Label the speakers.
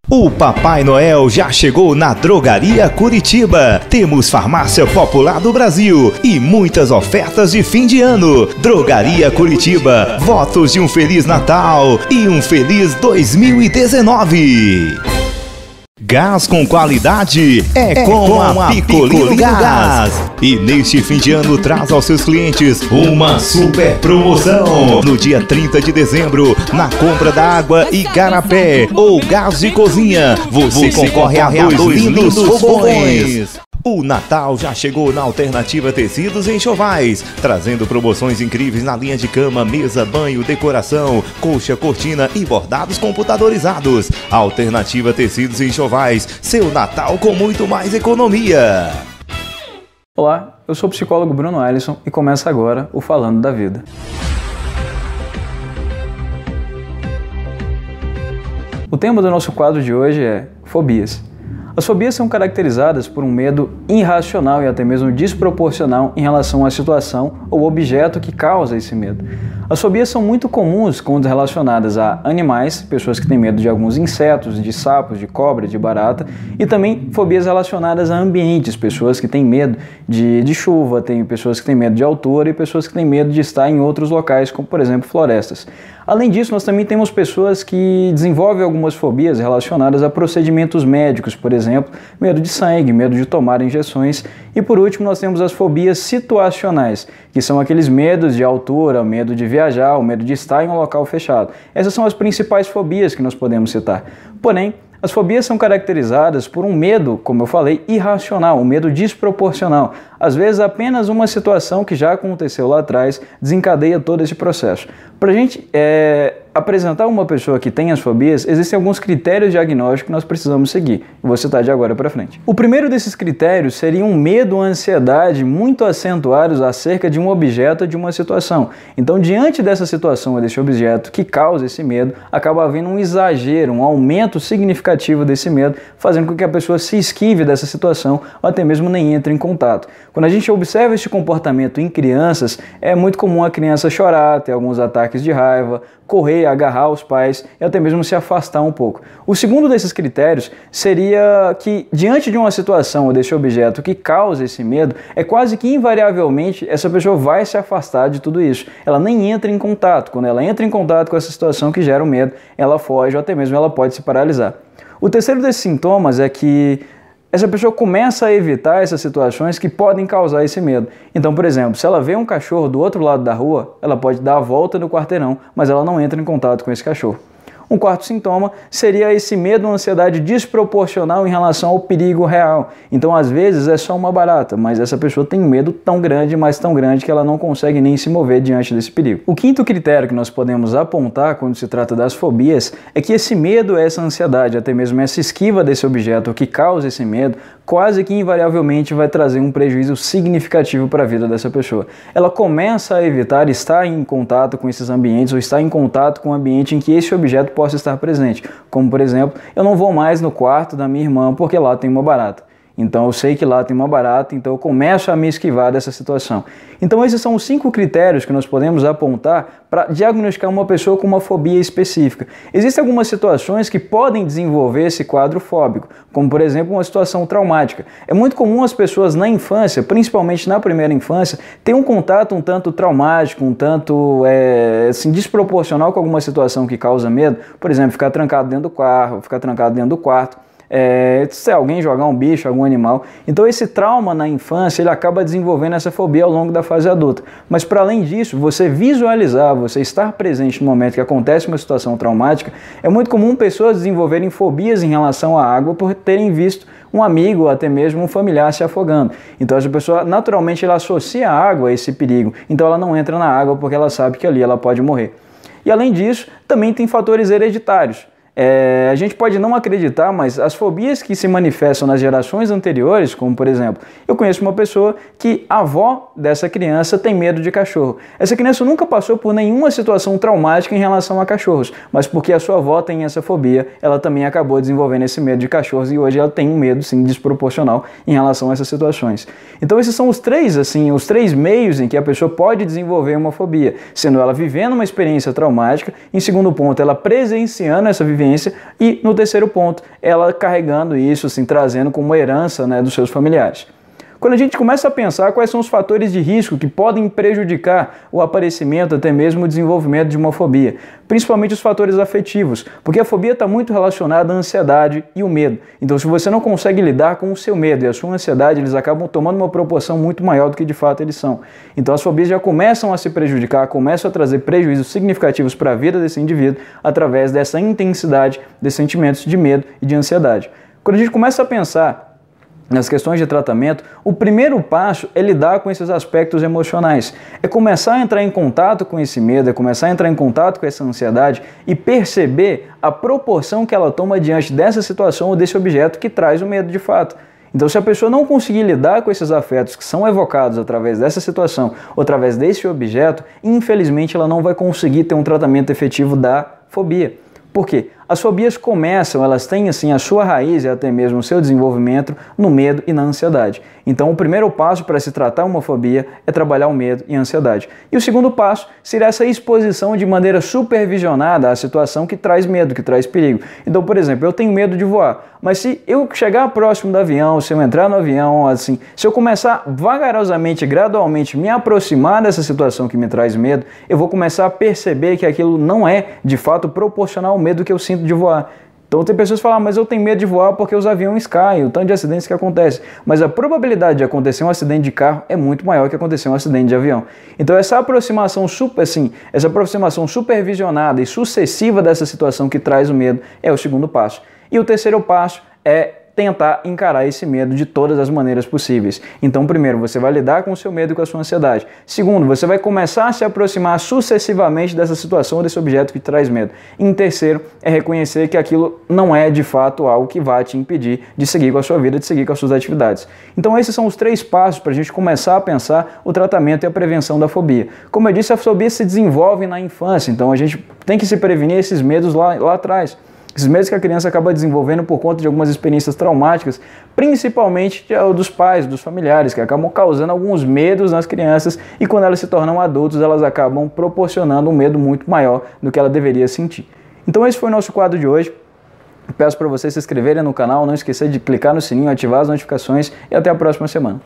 Speaker 1: O Papai Noel já chegou na Drogaria Curitiba. Temos farmácia popular do Brasil e muitas ofertas de fim de ano. Drogaria Curitiba, votos de um Feliz Natal e um Feliz 2019. Gás com qualidade é com a Picolino Gás. E neste fim de ano traz aos seus clientes uma super promoção. No dia 30 de dezembro, na compra da água e garapé ou gás de cozinha, você concorre a dois lindos fogões. O Natal já chegou na Alternativa Tecidos e Enxovais, trazendo promoções incríveis na linha de cama, mesa, banho, decoração, colcha, cortina e bordados computadorizados. Alternativa Tecidos e Enxovais, seu Natal com muito mais economia.
Speaker 2: Olá, eu sou o psicólogo Bruno Alisson e começa agora o Falando da Vida. O tema do nosso quadro de hoje é fobias. As fobias são caracterizadas por um medo irracional e até mesmo desproporcional em relação à situação ou objeto que causa esse medo. As fobias são muito comuns quando relacionadas a animais, pessoas que têm medo de alguns insetos, de sapos, de cobra, de barata, e também fobias relacionadas a ambientes, pessoas que têm medo de chuva, tem pessoas que têm medo de altura e pessoas que têm medo de estar em outros locais, como por exemplo florestas. Além disso, nós também temos pessoas que desenvolvem algumas fobias relacionadas a procedimentos médicos, por exemplo, medo de sangue, medo de tomar injeções. E por último, nós temos as fobias situacionais, que são aqueles medos de altura, medo de viajar, o medo de estar em um local fechado. Essas são as principais fobias que nós podemos citar. Porém, as fobias são caracterizadas por um medo, como eu falei, irracional, um medo desproporcional. Às vezes, apenas uma situação que já aconteceu lá atrás desencadeia todo esse processo. Para a gente apresentar uma pessoa que tem as fobias, existem alguns critérios diagnósticos que nós precisamos seguir. Eu vou citar de agora para frente. O primeiro desses critérios seria um medo ou ansiedade muito acentuados acerca de um objeto ou de uma situação. Então, diante dessa situação ou desse objeto que causa esse medo, acaba havendo um exagero, um aumento significativo desse medo, fazendo com que a pessoa se esquive dessa situação ou até mesmo nem entre em contato. Quando a gente observa este comportamento em crianças, é muito comum a criança chorar, ter alguns ataques de raiva, correr, agarrar os pais e até mesmo se afastar um pouco. O segundo desses critérios seria que, diante de uma situação ou desse objeto que causa esse medo, é quase que invariavelmente essa pessoa vai se afastar de tudo isso. Ela nem entra em contato. Quando ela entra em contato com essa situação que gera o medo, ela foge ou até mesmo ela pode se paralisar. O terceiro desses sintomas é que essa pessoa começa a evitar essas situações que podem causar esse medo. Então, por exemplo, se ela vê um cachorro do outro lado da rua, ela pode dar a volta no quarteirão, mas ela não entra em contato com esse cachorro. Um quarto sintoma seria esse medo ou ansiedade desproporcional em relação ao perigo real. Então, às vezes, é só uma barata, mas essa pessoa tem um medo tão grande, mas tão grande, que ela não consegue nem se mover diante desse perigo. O quinto critério que nós podemos apontar quando se trata das fobias é que esse medo, essa ansiedade, até mesmo essa esquiva desse objeto que causa esse medo, quase que invariavelmente vai trazer um prejuízo significativo para a vida dessa pessoa. Ela começa a evitar estar em contato com esses ambientes ou estar em contato com um ambiente em que esse objeto possa estar presente. Como, por exemplo, eu não vou mais no quarto da minha irmã porque lá tem uma barata. Então eu sei que lá tem uma barata, então eu começo a me esquivar dessa situação. Então esses são os 5 critérios que nós podemos apontar para diagnosticar uma pessoa com uma fobia específica. Existem algumas situações que podem desenvolver esse quadro fóbico, como por exemplo uma situação traumática. É muito comum as pessoas na infância, principalmente na primeira infância, ter um contato um tanto traumático, um tanto assim, desproporcional com alguma situação que causa medo. Por exemplo, ficar trancado dentro do carro, ficar trancado dentro do quarto. Se alguém jogar um bicho, algum animal. Então esse trauma na infância, ele acaba desenvolvendo essa fobia ao longo da fase adulta. Mas para além disso, você visualizar, você estar presente no momento que acontece uma situação traumática, é muito comum pessoas desenvolverem fobias em relação à água por terem visto um amigo ou até mesmo um familiar se afogando. Então essa pessoa naturalmente ela associa a água a esse perigo. Então ela não entra na água porque ela sabe que ali ela pode morrer. E além disso, também tem fatores hereditários. A gente pode não acreditar, mas as fobias que se manifestam nas gerações anteriores, como por exemplo, eu conheço uma pessoa que a avó dessa criança tem medo de cachorro. Essa criança nunca passou por nenhuma situação traumática em relação a cachorros, mas porque a sua avó tem essa fobia, ela também acabou desenvolvendo esse medo de cachorros e hoje ela tem um medo, sim, desproporcional em relação a essas situações. Então esses são os três meios em que a pessoa pode desenvolver uma fobia, sendo ela vivendo uma experiência traumática, em segundo ponto, ela presenciando essa vivência vivência, e no terceiro ponto, ela carregando isso, assim, trazendo como herança, né, dos seus familiares. Quando a gente começa a pensar quais são os fatores de risco que podem prejudicar o aparecimento, até mesmo o desenvolvimento de uma fobia, principalmente os fatores afetivos, porque a fobia está muito relacionada à ansiedade e o medo. Então, se você não consegue lidar com o seu medo e a sua ansiedade, eles acabam tomando uma proporção muito maior do que de fato eles são. Então, as fobias já começam a se prejudicar, começam a trazer prejuízos significativos para a vida desse indivíduo através dessa intensidade de sentimentos de medo e de ansiedade. Quando a gente começa a pensar nas questões de tratamento, o primeiro passo é lidar com esses aspectos emocionais. É começar a entrar em contato com esse medo, é começar a entrar em contato com essa ansiedade e perceber a proporção que ela toma diante dessa situação ou desse objeto que traz o medo de fato. Então, se a pessoa não conseguir lidar com esses afetos que são evocados através dessa situação ou através desse objeto, infelizmente ela não vai conseguir ter um tratamento efetivo da fobia. Por quê? As fobias começam, elas têm assim a sua raiz e até mesmo o seu desenvolvimento no medo e na ansiedade. Então, o primeiro passo para se tratar uma fobia é trabalhar o medo e a ansiedade. E o segundo passo seria essa exposição de maneira supervisionada à situação que traz medo, que traz perigo. Então, por exemplo, eu tenho medo de voar, mas se eu chegar próximo do avião, se eu entrar no avião, assim, se eu começar vagarosamente, gradualmente me aproximar dessa situação que me traz medo, eu vou começar a perceber que aquilo não é, de fato, proporcional ao medo que eu sinto de voar. Então tem pessoas que falam, mas eu tenho medo de voar porque os aviões caem, o tanto de acidentes que acontecem. Mas a probabilidade de acontecer um acidente de carro é muito maior que acontecer um acidente de avião. Então essa aproximação supervisionada e sucessiva dessa situação que traz o medo é o segundo passo. E o terceiro passo é tentar encarar esse medo de todas as maneiras possíveis. Então, primeiro, você vai lidar com o seu medo e com a sua ansiedade. Segundo, você vai começar a se aproximar sucessivamente dessa situação, desse objeto que traz medo. E em terceiro, é reconhecer que aquilo não é, de fato, algo que vai te impedir de seguir com a sua vida, de seguir com as suas atividades. Então, esses são os 3 passos para a gente começar a pensar o tratamento e a prevenção da fobia. Como eu disse, a fobia se desenvolve na infância, então a gente tem que se prevenir esses medos lá atrás. Esses medos que a criança acaba desenvolvendo por conta de algumas experiências traumáticas, principalmente dos pais, dos familiares, que acabam causando alguns medos nas crianças e quando elas se tornam adultos, elas acabam proporcionando um medo muito maior do que ela deveria sentir. Então esse foi o nosso quadro de hoje. Peço para vocês se inscreverem no canal, não esquecer de clicar no sininho, ativar as notificações e até a próxima semana.